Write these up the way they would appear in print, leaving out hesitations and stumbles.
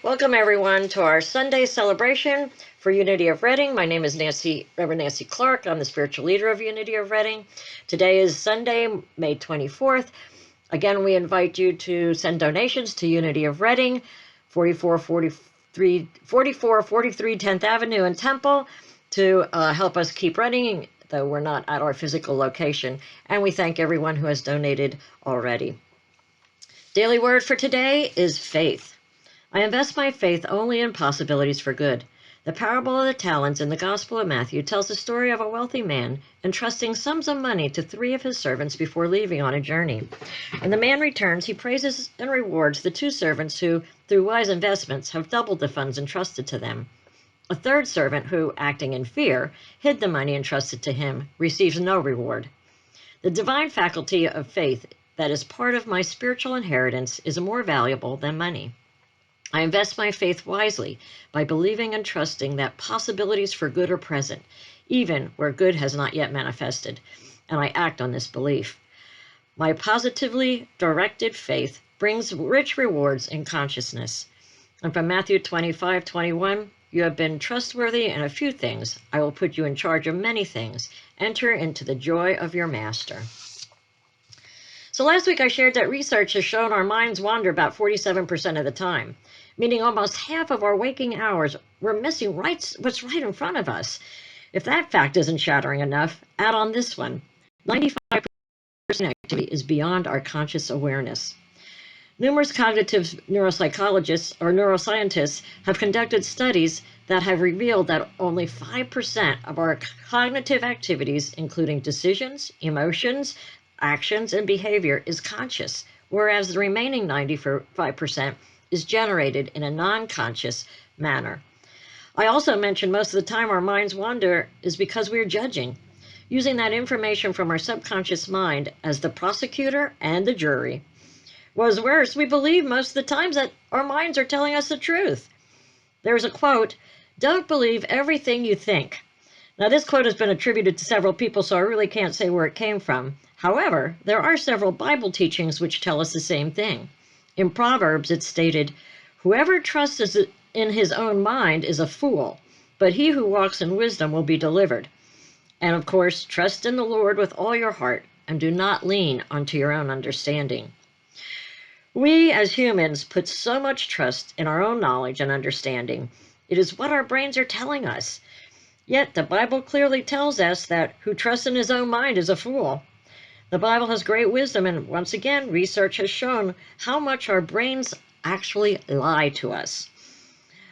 Welcome everyone to our Sunday celebration for Unity of Reading. My name is Reverend Nancy Clark. I'm the spiritual leader of Unity of Reading. Today is Sunday, May 24th. Again, we invite you to send donations to Unity of Reading, 4443 10th Avenue in Temple, to help us keep running, though we're not at our physical location. And we thank everyone who has donated already. Daily word for today is faith. I invest my faith only in possibilities for good. The parable of the talents in the Gospel of Matthew tells the story of a wealthy man entrusting sums of money to 3 of his servants before leaving on a journey. When the man returns, he praises and rewards the 2 servants who, through wise investments, have doubled the funds entrusted to them. A 3rd servant who, acting in fear, hid the money entrusted to him, receives no reward. The divine faculty of faith that is part of my spiritual inheritance is more valuable than money. I invest my faith wisely by believing and trusting that possibilities for good are present, even where good has not yet manifested, and I act on this belief. My positively directed faith brings rich rewards in consciousness. And from Matthew 25:21, you have been trustworthy in a few things. I will put you in charge of many things. Enter into the joy of your master. So last week I shared that research has shown our minds wander about 47% of the time, meaning almost half of our waking hours we're missing what's right in front of us. If that fact isn't shattering enough, add on this one. 95% activity is beyond our conscious awareness. Numerous cognitive neuropsychologists or neuroscientists have conducted studies that have revealed that only 5% of our cognitive activities, including decisions, emotions, actions, and behavior, is conscious, whereas the remaining 95% is generated in a non-conscious manner. I also mentioned most of the time our minds wander is because we're judging, using that information from our subconscious mind as the prosecutor and the jury. What's worse, we believe most of the times that our minds are telling us the truth. There's a quote, "Don't believe everything you think." Now, this quote has been attributed to several people, so I really can't say where it came from. However, there are several Bible teachings which tell us the same thing. In Proverbs, it's stated, "Whoever trusts in his own mind is a fool, but he who walks in wisdom will be delivered." And of course, trust in the Lord with all your heart and do not lean onto your own understanding. We as humans put so much trust in our own knowledge and understanding. It is what our brains are telling us. Yet the Bible clearly tells us that who trusts in his own mind is a fool. The Bible has great wisdom, and once again, research has shown how much our brains actually lie to us.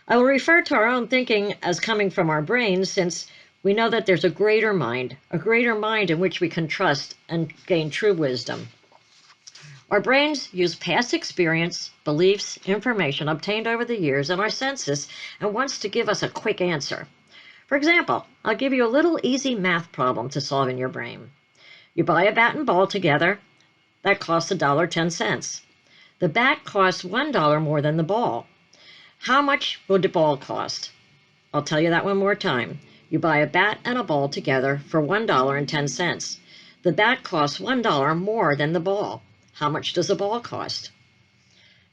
I will refer to our own thinking as coming from our brains, since we know that there's a greater mind in which we can trust and gain true wisdom. Our brains use past experience, beliefs, information obtained over the years, and our senses, and wants to give us a quick answer. For example, I'll give you a little easy math problem to solve in your brain. You buy a bat and ball together. That costs $1.10. The bat costs $1 more than the ball. How much would the ball cost? I'll tell you that one more time. You buy a bat and a ball together for $1.10. The bat costs $1 more than the ball. How much does a ball cost?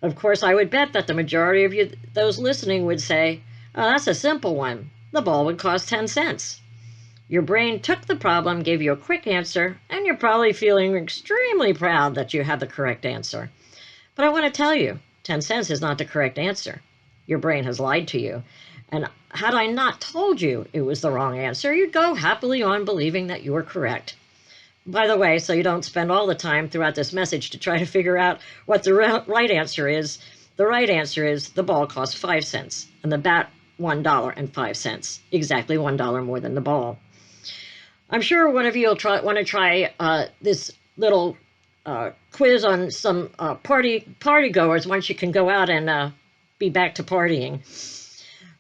Of course, I would bet that the majority of you, those listening, would say, "Oh, that's a simple one. The ball would cost 10 cents. Your brain took the problem, gave you a quick answer, and you're probably feeling extremely proud that you had the correct answer. But I want to tell you, 10 cents is not the correct answer. Your brain has lied to you. And had I not told you it was the wrong answer, you'd go happily on believing that you were correct. By the way, so you don't spend all the time throughout this message to try to figure out what the right answer is, the right answer is the ball costs 5 cents and the bat $1.05, exactly $1 more than the ball. I'm sure one of you will want to try this little quiz on some party goers once you can go out and be back to partying.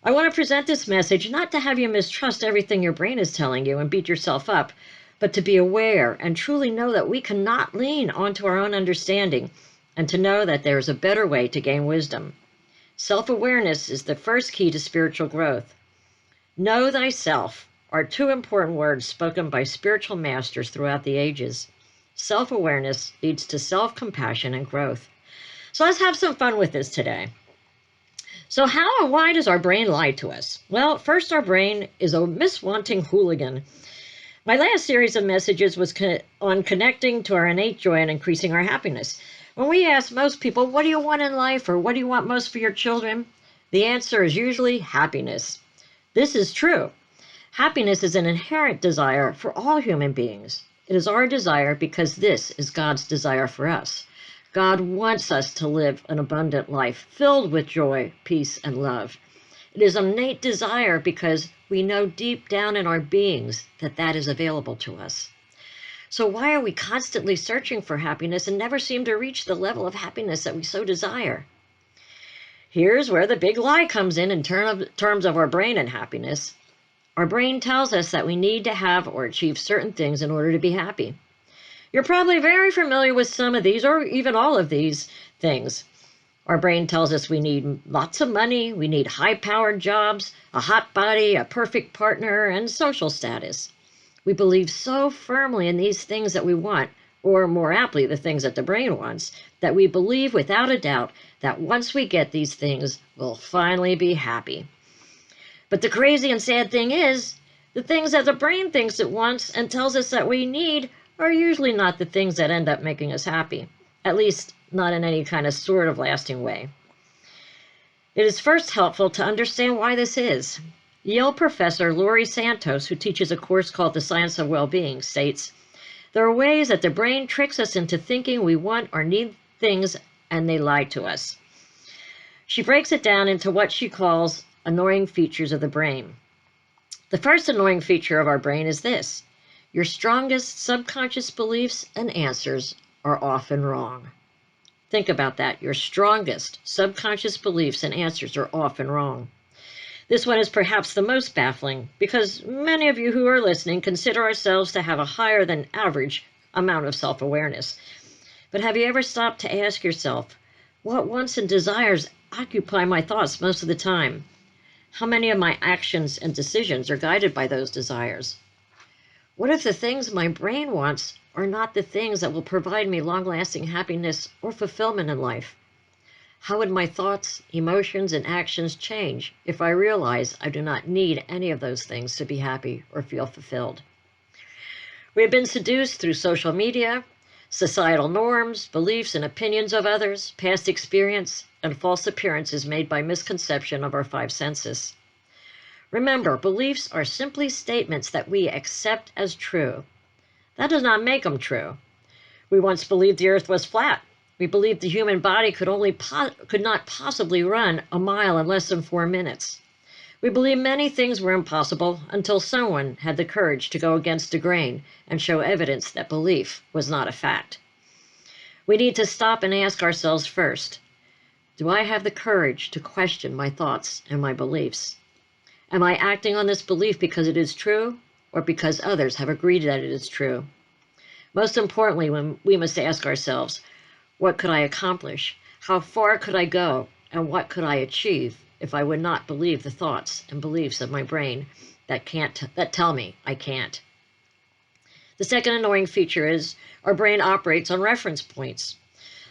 I want to present this message not to have you mistrust everything your brain is telling you and beat yourself up, but to be aware and truly know that we cannot lean onto our own understanding, and to know that there is a better way to gain wisdom. Self-awareness is the first key to spiritual growth. Know thyself are 2 important words spoken by spiritual masters throughout the ages. Self-awareness leads to self-compassion and growth. So let's have some fun with this today. So how and why does our brain lie to us? Well, first, our brain is a miswanting hooligan. My last series of messages was on connecting to our innate joy and increasing our happiness. When we ask most people, what do you want in life, or what do you want most for your children? The answer is usually happiness. This is true. Happiness is an inherent desire for all human beings. It is our desire because this is God's desire for us. God wants us to live an abundant life filled with joy, peace, and love. It is an innate desire because we know deep down in our beings that that is available to us. So why are we constantly searching for happiness and never seem to reach the level of happiness that we so desire? Here's where the big lie comes in terms of our brain and happiness. Our brain tells us that we need to have or achieve certain things in order to be happy. You're probably very familiar with some of these or even all of these things. Our brain tells us we need lots of money, we need high-powered jobs, a hot body, a perfect partner, and social status. We believe so firmly in these things that we want, or more aptly, the things that the brain wants, that we believe without a doubt that once we get these things, we'll finally be happy. But the crazy and sad thing is, the things that the brain thinks it wants and tells us that we need are usually not the things that end up making us happy, at least not in any kind of sort of lasting way. It is first helpful to understand why this is. Yale professor Laurie Santos, who teaches a course called The Science of Well-Being, states, there are ways that the brain tricks us into thinking we want or need things, and they lie to us. She breaks it down into what she calls annoying features of the brain. The first annoying feature of our brain is this: your strongest subconscious beliefs and answers are often wrong. Think about that. Your strongest subconscious beliefs and answers are often wrong. This one is perhaps the most baffling because many of you who are listening consider ourselves to have a higher than average amount of self-awareness. But have you ever stopped to ask yourself, what wants and desires occupy my thoughts most of the time? How many of my actions and decisions are guided by those desires? What if the things my brain wants are not the things that will provide me long-lasting happiness or fulfillment in life? How would my thoughts, emotions, and actions change if I realize I do not need any of those things to be happy or feel fulfilled? We have been seduced through social media, societal norms, beliefs and opinions of others, past experience, and false appearances made by misconception of our five senses. Remember, beliefs are simply statements that we accept as true. That does not make them true. We once believed the earth was flat. We believed the human body could not possibly run a mile in less than 4 minutes. We believed many things were impossible until someone had the courage to go against the grain and show evidence that belief was not a fact. We need to stop and ask ourselves first, do I have the courage to question my thoughts and my beliefs? Am I acting on this belief because it is true or because others have agreed that it is true? Most importantly, we must ask ourselves, what could I accomplish? How far could I go? And what could I achieve if I would not believe the thoughts and beliefs of my brain that tell me I can't? The second annoying feature is our brain operates on reference points.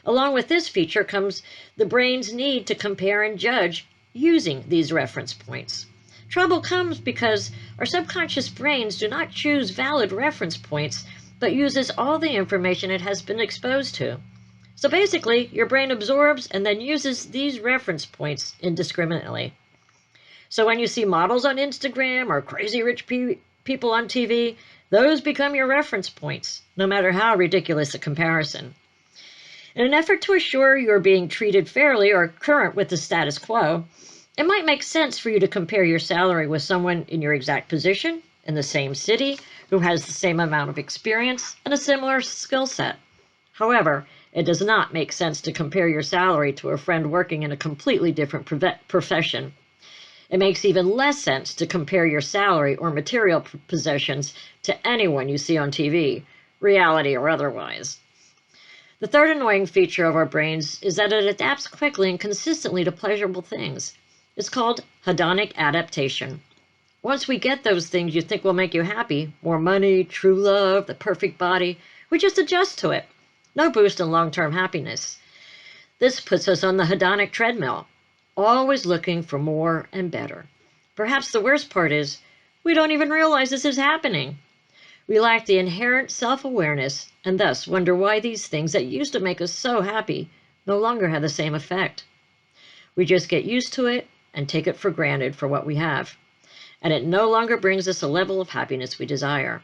Along with this feature comes the brain's need to compare and judge using these reference points. Trouble comes because our subconscious brains do not choose valid reference points, but uses all the information it has been exposed to. So basically, your brain absorbs and then uses these reference points indiscriminately. So when you see models on Instagram or crazy rich people on TV, those become your reference points, no matter how ridiculous the comparison. In an effort to assure you're being treated fairly or current with the status quo, it might make sense for you to compare your salary with someone in your exact position, in the same city, who has the same amount of experience and a similar skill set. However, it does not make sense to compare your salary to a friend working in a completely different profession. It makes even less sense to compare your salary or material possessions to anyone you see on TV, reality or otherwise. The third annoying feature of our brains is that it adapts quickly and consistently to pleasurable things. It's called hedonic adaptation. Once we get those things you think will make you happy, more money, true love, the perfect body, we just adjust to it. No boost in long-term happiness. This puts us on the hedonic treadmill. always looking for more and better. Perhaps the worst part is we don't even realize this is happening. We lack the inherent self-awareness and thus wonder why these things that used to make us so happy no longer have the same effect. We just get used to it and take it for granted for what we have, and it no longer brings us a level of happiness we desire.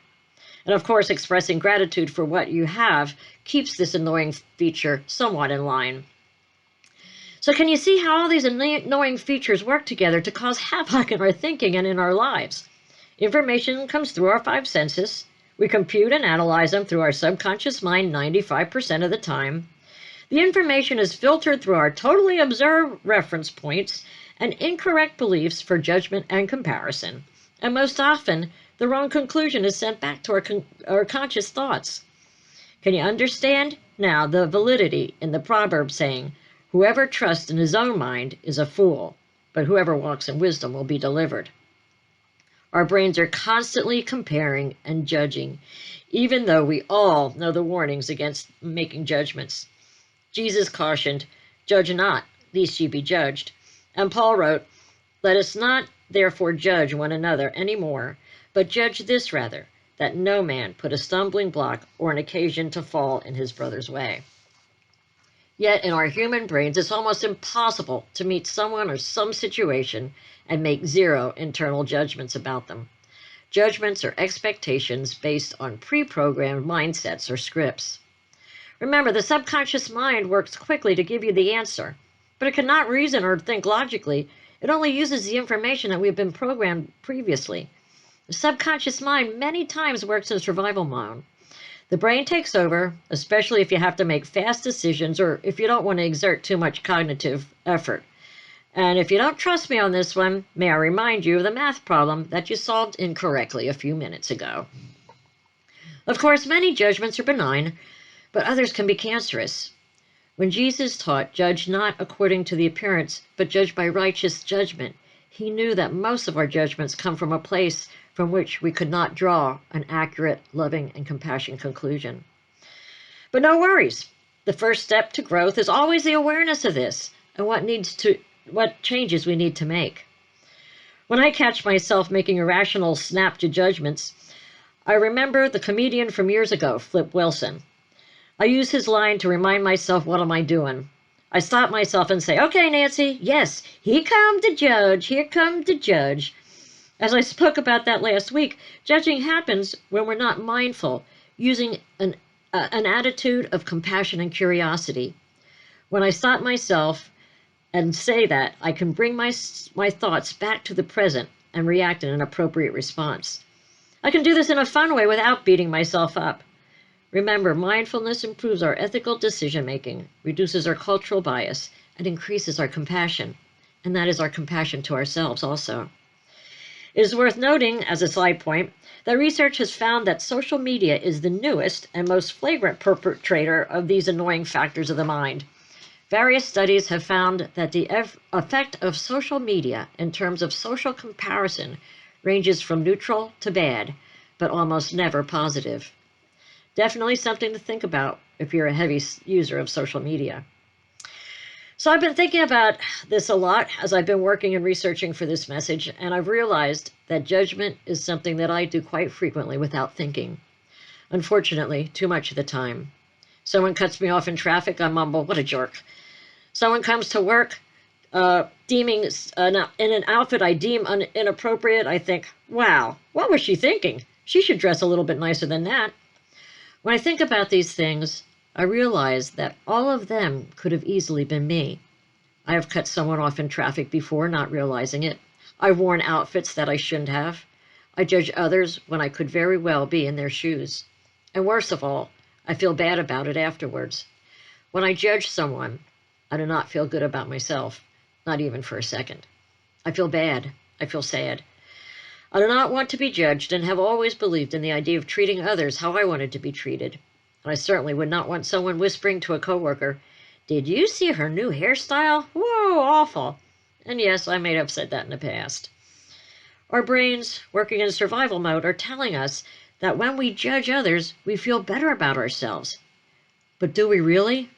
And of course, expressing gratitude for what you have keeps this annoying feature somewhat in line. So can you see how all these annoying features work together to cause havoc in our thinking and in our lives? Information comes through our five senses. We compute and analyze them through our subconscious mind 95% of the time. The information is filtered through our totally observed reference points and incorrect beliefs for judgment and comparison. And most often, the wrong conclusion is sent back to our conscious thoughts. Can you understand now the validity in the proverb saying, "Whoever trusts in his own mind is a fool, but whoever walks in wisdom will be delivered"? Our brains are constantly comparing and judging, even though we all know the warnings against making judgments. Jesus cautioned, "Judge not, lest ye be judged." And Paul wrote, "Let us not therefore judge one another any more, but judge this rather, that no man put a stumbling block or an occasion to fall in his brother's way." Yet in our human brains, it's almost impossible to meet someone or some situation and make zero internal judgments about them. Judgments are expectations based on pre-programmed mindsets or scripts. Remember, the subconscious mind works quickly to give you the answer, but it cannot reason or think logically. It only uses the information that we've been programmed previously. The subconscious mind many times works in survival mode. The brain takes over, especially if you have to make fast decisions or if you don't want to exert too much cognitive effort. And if you don't trust me on this one, may I remind you of the math problem that you solved incorrectly a few minutes ago. Of course, many judgments are benign, but others can be cancerous. When Jesus taught, "Judge not according to the appearance, but judge by righteous judgment," he knew that most of our judgments come from a place from which we could not draw an accurate, loving, and compassionate conclusion. But no worries. The first step to growth is always the awareness of this and what changes we need to make. When I catch myself making irrational, snap judgments, I remember the comedian from years ago, Flip Wilson. I use his line to remind myself, what am I doing? I stop myself and say, "Okay, Nancy, yes, here come the judge, here come the judge." As I spoke about that last week, judging happens when we're not mindful, using an attitude of compassion and curiosity. When I stop myself and say that, I can bring my thoughts back to the present and react in an appropriate response. I can do this in a fun way without beating myself up. Remember, mindfulness improves our ethical decision-making, reduces our cultural bias, and increases our compassion. And that is our compassion to ourselves also. It is worth noting, as a side point, that research has found that social media is the newest and most flagrant perpetrator of these annoying factors of the mind. Various studies have found that the effect of social media in terms of social comparison ranges from neutral to bad, but almost never positive. Definitely something to think about if you're a heavy user of social media. So I've been thinking about this a lot as I've been working and researching for this message, and I've realized that judgment is something that I do quite frequently without thinking. Unfortunately, too much of the time. Someone cuts me off in traffic, I mumble, "What a jerk." Someone comes to work deeming in an outfit I deem inappropriate, I think, "Wow, what was she thinking? She should dress a little bit nicer than that." When I think about these things, I realize that all of them could have easily been me. I have cut someone off in traffic before, not realizing it. I've worn outfits that I shouldn't have. I judge others when I could very well be in their shoes. And worst of all, I feel bad about it afterwards. When I judge someone, I do not feel good about myself, not even for a second. I feel bad. I feel sad. I do not want to be judged and have always believed in the idea of treating others how I wanted to be treated. And I certainly would not want someone whispering to a coworker, "Did you see her new hairstyle? Whoa, awful." And yes, I may have said that in the past. Our brains, working in survival mode, are telling us that when we judge others, we feel better about ourselves. But do we really?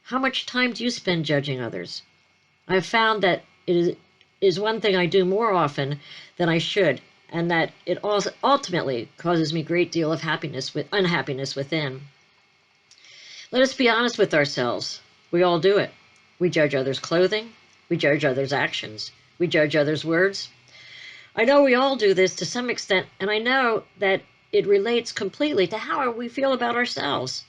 How much time do you spend judging others? I've found that it is one thing I do more often than I should, and that it also ultimately causes me a great deal of unhappiness within. Let us be honest with ourselves. We all do it. We judge others' clothing. We judge others' actions. We judge others' words. I know we all do this to some extent, and I know that it relates completely to how we feel about ourselves.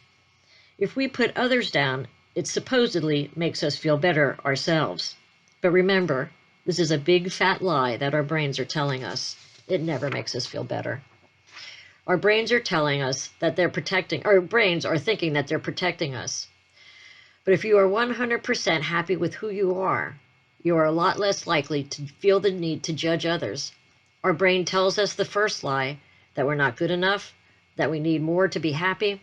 If we put others down, it supposedly makes us feel better ourselves. But remember, this is a big fat lie that our brains are telling us. It never makes us feel better. Our brains are telling us that our brains are thinking that they're protecting us. But if you are 100% happy with who you are a lot less likely to feel the need to judge others. Our brain tells us the first lie, that we're not good enough, that we need more to be happy,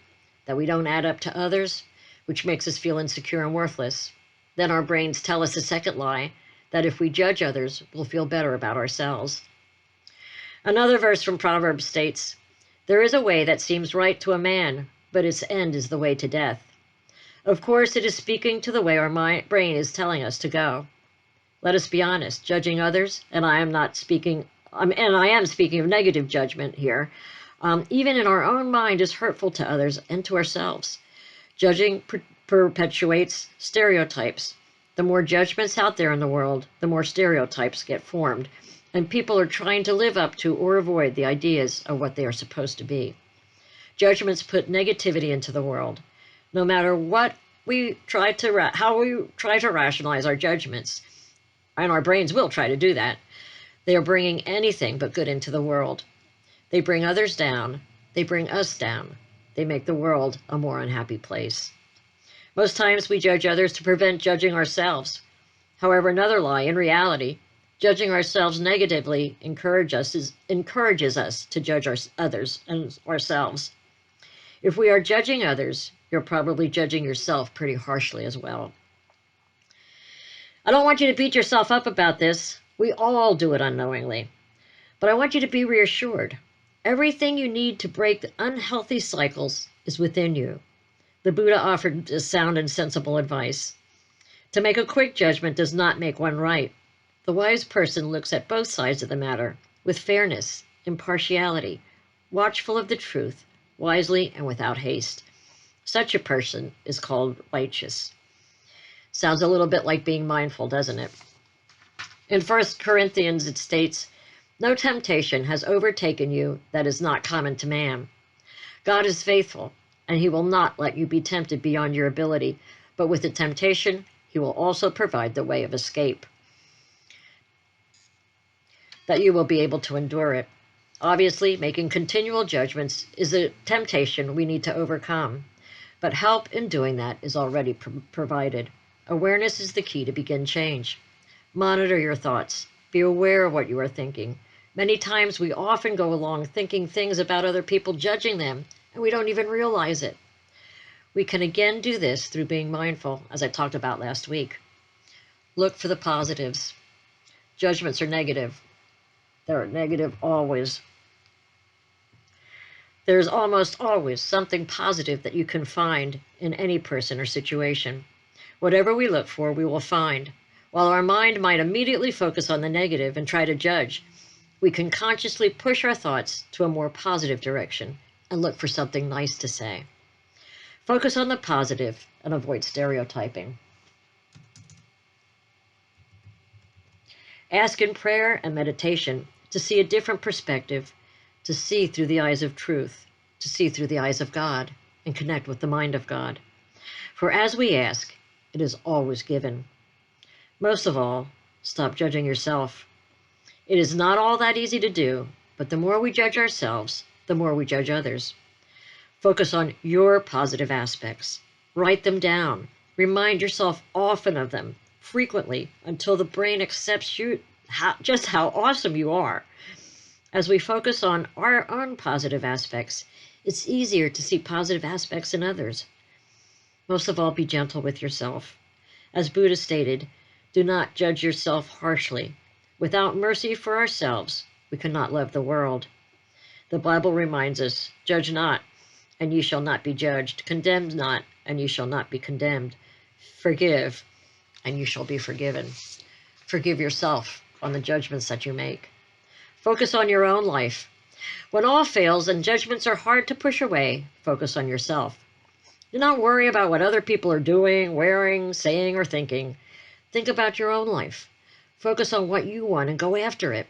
that we don't add up to others, which makes us feel insecure and worthless. Then our brains tell us a second lie, that if we judge others, we'll feel better about ourselves. Another verse from Proverbs states, "There is a way that seems right to a man, but its end is the way to death." Of course, it is speaking to the way our brain is telling us to go. Let us be honest, judging others, and I am speaking of negative judgment here, even in our own mind is hurtful to others and to ourselves. Judging perpetuates stereotypes. The more judgments out there in the world, the more stereotypes get formed, and people are trying to live up to or avoid the ideas of what they are supposed to be. Judgments put negativity into the world. No matter what how we try to rationalize our judgments, and our brains will try to do that, they are bringing anything but good into the world. They bring others down. They bring us down. They make the world a more unhappy place. Most times we judge others to prevent judging ourselves. However, another lie, in reality, judging ourselves negatively encourages us to judge others and ourselves. If we are judging others, you're probably judging yourself pretty harshly as well. I don't want you to beat yourself up about this. We all do it unknowingly. But I want you to be reassured. Everything you need to break the unhealthy cycles is within you. The Buddha offered this sound and sensible advice. To make a quick judgment does not make one right. The wise person looks at both sides of the matter with fairness, impartiality, watchful of the truth, wisely and without haste. Such a person is called righteous. Sounds a little bit like being mindful, doesn't it? In 1 Corinthians it states, "No temptation has overtaken you that is not common to man. God is faithful, and he will not let you be tempted beyond your ability, but with the temptation, he will also provide the way of escape, that you will be able to endure it." Obviously, making continual judgments is a temptation we need to overcome, but help in doing that is already provided. Awareness is the key to begin change. Monitor your thoughts. Be aware of what you are thinking. Many times we often go along thinking things about other people, judging them, and we don't even realize it. We can again do this through being mindful, as I talked about last week. Look for the positives. Judgments are negative. They're negative always. There's almost always something positive that you can find in any person or situation. Whatever we look for, we will find. While our mind might immediately focus on the negative and try to judge, we can consciously push our thoughts to a more positive direction and look for something nice to say. Focus on the positive and avoid stereotyping. Ask in prayer and meditation to see a different perspective, to see through the eyes of truth, to see through the eyes of God, and connect with the mind of God. For as we ask, it is always given. Most of all, stop judging yourself. It is not all that easy to do, but the more we judge ourselves, the more we judge others. Focus on your positive aspects. Write them down. Remind yourself often of them, frequently, until the brain accepts you just how awesome you are. As we focus on our own positive aspects, it's easier to see positive aspects in others. Most of all, be gentle with yourself. As Buddha stated, do not judge yourself harshly. Without mercy for ourselves, we cannot love the world. The Bible reminds us, judge not, and ye shall not be judged. Condemn not, and ye shall not be condemned. Forgive, and you shall be forgiven. Forgive yourself on the judgments that you make. Focus on your own life. When all fails and judgments are hard to push away, focus on yourself. Do not worry about what other people are doing, wearing, saying, or thinking. Think about your own life. Focus on what you want and go after it.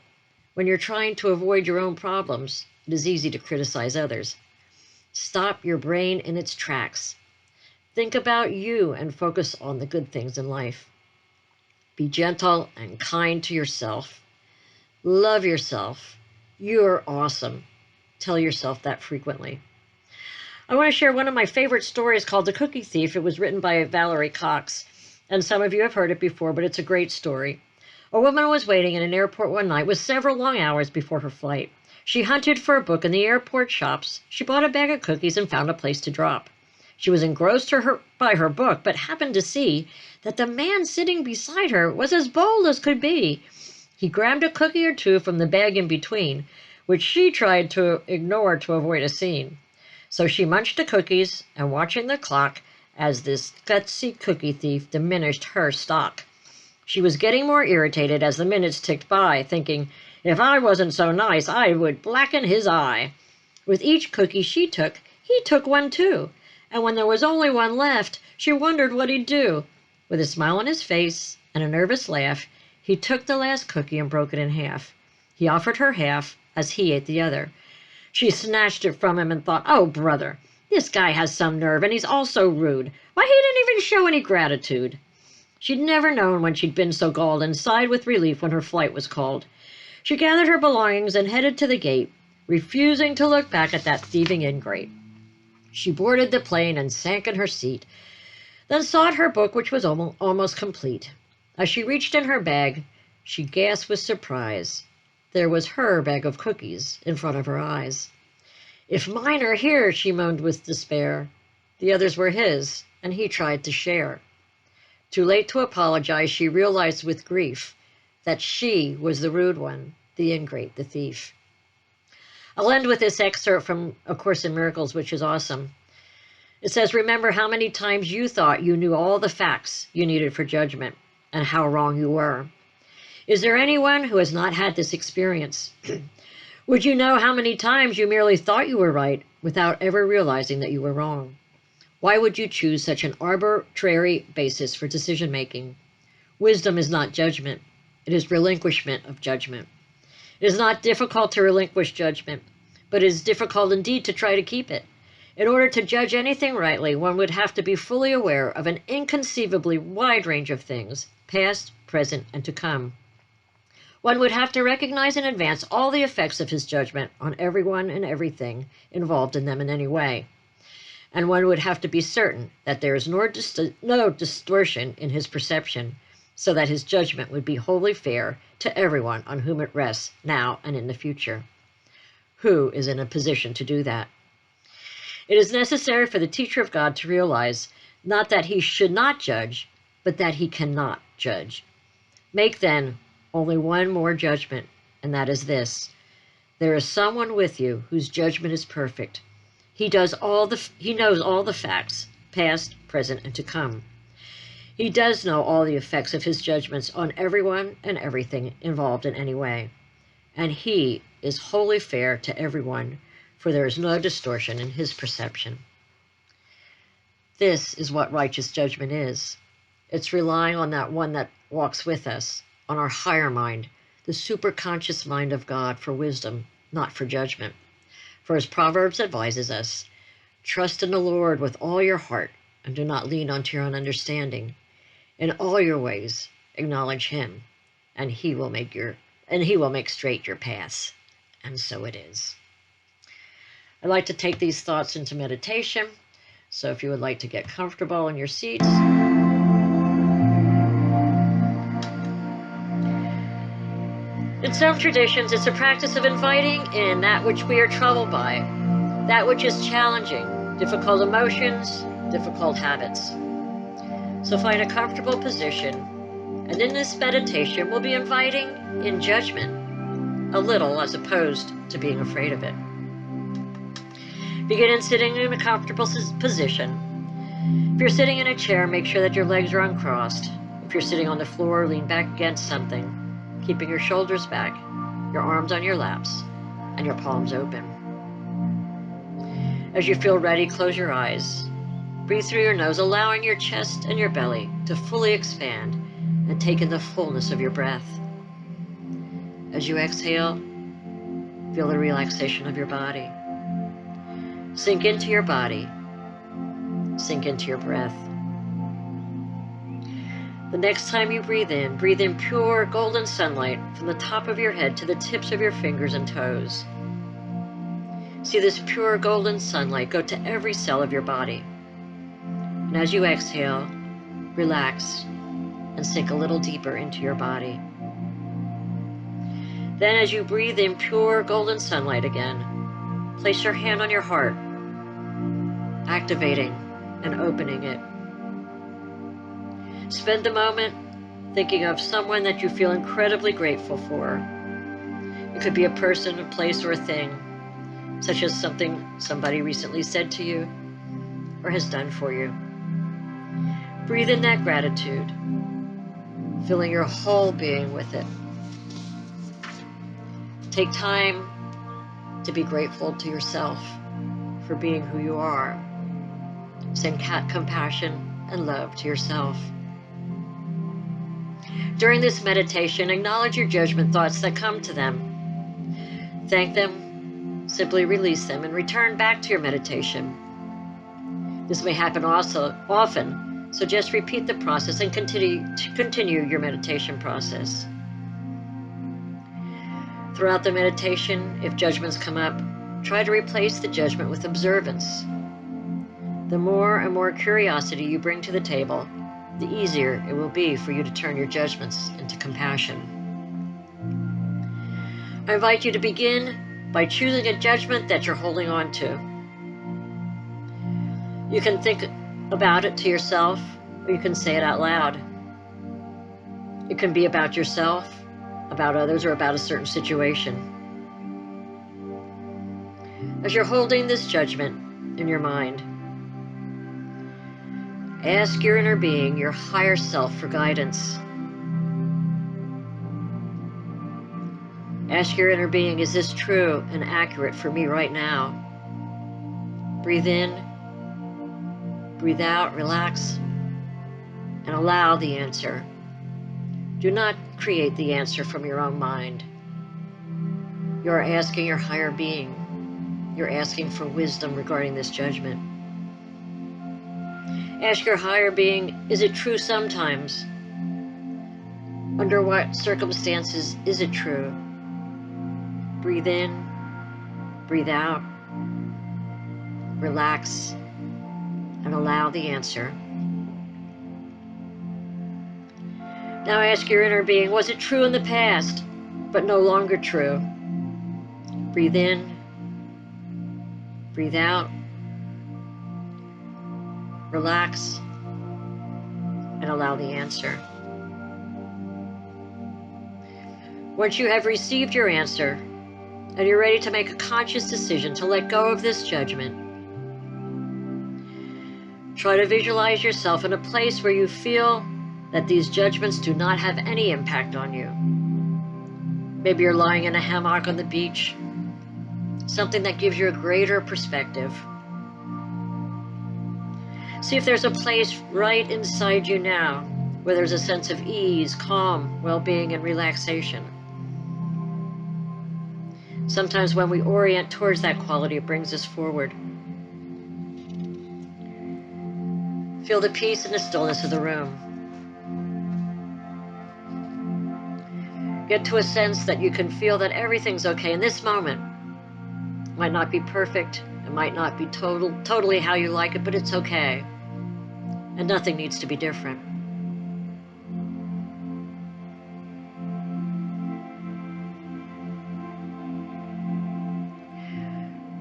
When you're trying to avoid your own problems, it is easy to criticize others. Stop your brain in its tracks. Think about you and focus on the good things in life. Be gentle and kind to yourself. Love yourself. You're awesome. Tell yourself that frequently. I want to share one of my favorite stories called The Cookie Thief. It was written by Valerie Cox, and some of you have heard it before, but it's a great story. A woman was waiting in an airport one night with several long hours before her flight. She hunted for a book in the airport shops. She bought a bag of cookies and found a place to drop. She was engrossed by her book, but happened to see that the man sitting beside her was as bold as could be. He grabbed a cookie or two from the bag in between, which she tried to ignore to avoid a scene. So she munched the cookies and watching the clock as this gutsy cookie thief diminished her stock. She was getting more irritated as the minutes ticked by, thinking, if I wasn't so nice, I would blacken his eye. With each cookie she took, he took one too. And when there was only one left, she wondered what he'd do. With a smile on his face and a nervous laugh, he took the last cookie and broke it in half. He offered her half as he ate the other. She snatched it from him and thought, oh, brother, this guy has some nerve, and he's also rude. Why, he didn't even show any gratitude. She'd never known when she'd been so galled and sighed with relief when her flight was called. She gathered her belongings and headed to the gate, refusing to look back at that thieving ingrate. She boarded the plane and sank in her seat, then sought her book, which was almost complete. As she reached in her bag, she gasped with surprise. There was her bag of cookies in front of her eyes. If mine are here, she moaned with despair. The others were his, and he tried to share. Too late to apologize, she realized with grief that she was the rude one, the ingrate, the thief. I'll end with this excerpt from A Course in Miracles, which is awesome. It says, remember how many times you thought you knew all the facts you needed for judgment and how wrong you were. Is there anyone who has not had this experience? Would you know how many times you merely thought you were right without ever realizing that you were wrong? Why would you choose such an arbitrary basis for decision-making? Wisdom is not judgment. It is relinquishment of judgment. It is not difficult to relinquish judgment, but it is difficult indeed to try to keep it. In order to judge anything rightly, one would have to be fully aware of an inconceivably wide range of things, past, present, and to come. One would have to recognize in advance all the effects of his judgment on everyone and everything involved in them in any way. And one would have to be certain that there is no distortion in his perception, so that his judgment would be wholly fair to everyone on whom it rests now and in the future. Who is in a position to do that? It is necessary for the teacher of God to realize not that he should not judge, but that he cannot judge. Make then only one more judgment, and that is this. There is someone with you whose judgment is perfect. He knows all the facts, past, present, and to come. He does know all the effects of his judgments on everyone and everything involved in any way. And he is wholly fair to everyone, for there is no distortion in his perception. This is what righteous judgment is. It's relying on that one that walks with us, on our higher mind, the superconscious mind of God, for wisdom, not for judgment. For as Proverbs advises us, trust in the Lord with all your heart and do not lean onto your own understanding. In all your ways acknowledge him, and he will make straight your paths. And so it is. I'd like to take these thoughts into meditation. So if you would like to get comfortable in your seats, in some traditions, it's a practice of inviting in that which we are troubled by, that which is challenging, difficult emotions, difficult habits. So find a comfortable position, and in this meditation, we'll be inviting in judgment, a little as opposed to being afraid of it. Begin sitting in a comfortable position. If you're sitting in a chair, make sure that your legs are uncrossed. If you're sitting on the floor, lean back against something, keeping your shoulders back, your arms on your laps, and your palms open. As you feel ready, close your eyes. Breathe through your nose, allowing your chest and your belly to fully expand and take in the fullness of your breath. As you exhale, feel the relaxation of your body. Sink into your body. Sink into your breath. The next time you breathe in pure golden sunlight from the top of your head to the tips of your fingers and toes. See this pure golden sunlight go to every cell of your body. And as you exhale, relax and sink a little deeper into your body. Then as you breathe in pure golden sunlight again, place your hand on your heart, activating and opening it. Spend a moment thinking of someone that you feel incredibly grateful for. It could be a person, a place, or a thing, such as something somebody recently said to you or has done for you. Breathe in that gratitude, filling your whole being with it. Take time to be grateful to yourself for being who you are. Send compassion and love to yourself. During this meditation, acknowledge your judgment thoughts that come to them. Thank them, simply release them, and return back to your meditation. This may happen often, so just repeat the process and continue your meditation process. Throughout the meditation, if judgments come up, try to replace the judgment with observance. The more and more curiosity you bring to the table, the easier it will be for you to turn your judgments into compassion. I invite you to begin by choosing a judgment that you're holding on to. You can think about it to yourself, or you can say it out loud. It can be about yourself, about others, or about a certain situation. As you're holding this judgment in your mind, ask your inner being, your higher self, for guidance. Ask your inner being, is this true and accurate for me right now? Breathe in, breathe out, relax, and allow the answer. Do not create the answer from your own mind. You are asking your higher being. You're asking for wisdom regarding this judgment. Ask your higher being, is it true sometimes? Under what circumstances is it true? Breathe in, breathe out, relax, and allow the answer. Now ask your inner being, was it true in the past, but no longer true? Breathe in, breathe out, relax, and allow the answer. Once you have received your answer, and you're ready to make a conscious decision to let go of this judgment, try to visualize yourself in a place where you feel that these judgments do not have any impact on you. Maybe you're lying in a hammock on the beach, something that gives you a greater perspective. See if there's a place right inside you now where there's a sense of ease, calm, well-being, and relaxation. Sometimes when we orient towards that quality, it brings us forward. Feel the peace and the stillness of the room. Get to a sense that you can feel that everything's okay in this moment. It might not be perfect, it might not be totally how you like it, but it's okay. And nothing needs to be different.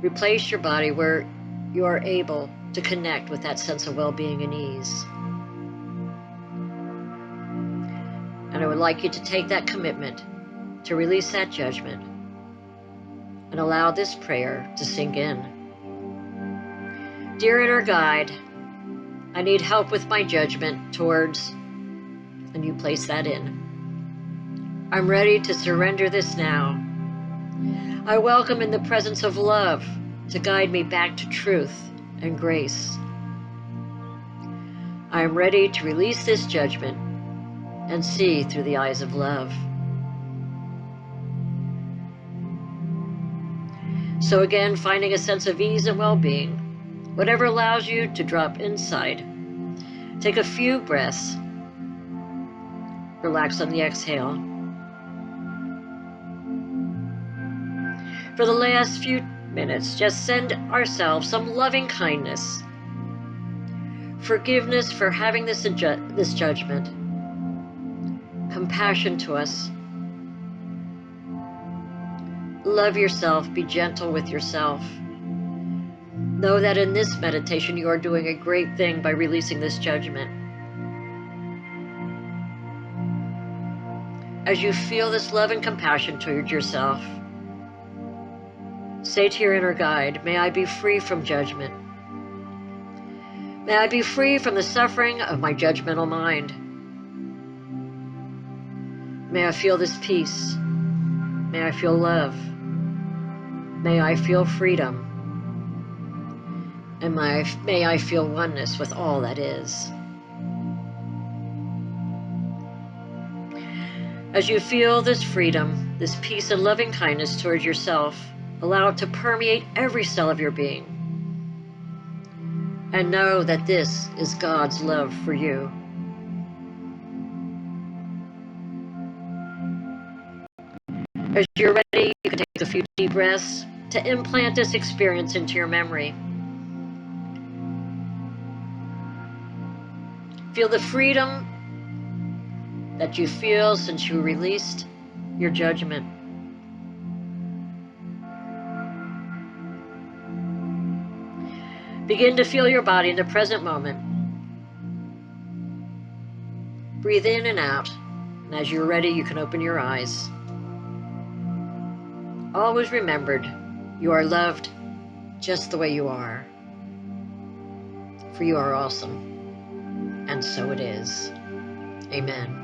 Replace your body where you are able to connect with that sense of well-being and ease. And I would like you to take that commitment to release that judgment and allow this prayer to sink in. Dear inner guide, I need help with my judgment towards and you place that in. I'm ready to surrender this now. I welcome in the presence of love to guide me back to truth and grace. I am ready to release this judgment and see through the eyes of love. So again, finding a sense of ease and well-being, whatever allows you to drop inside. Take a few breaths. Relax on the exhale. For the last few minutes, just send ourselves some loving kindness, forgiveness for having this judgment, compassion to us. Love yourself, be gentle with yourself. Know that in this meditation you are doing a great thing by releasing this judgment. As you feel this love and compassion toward yourself, say to your inner guide, may I be free from judgment. May I be free from the suffering of my judgmental mind. May I feel this peace. May I feel love. May I feel freedom. And may I feel oneness with all that is. As you feel this freedom, this peace and loving kindness towards yourself, allow it to permeate every cell of your being. And know that this is God's love for you. As you're ready, you can take a few deep breaths to implant this experience into your memory. Feel the freedom that you feel since you released your judgment. Begin to feel your body in the present moment. Breathe in and out, and as you're ready, you can open your eyes. Always remembered, you are loved just the way you are, for you are awesome, and so it is. Amen.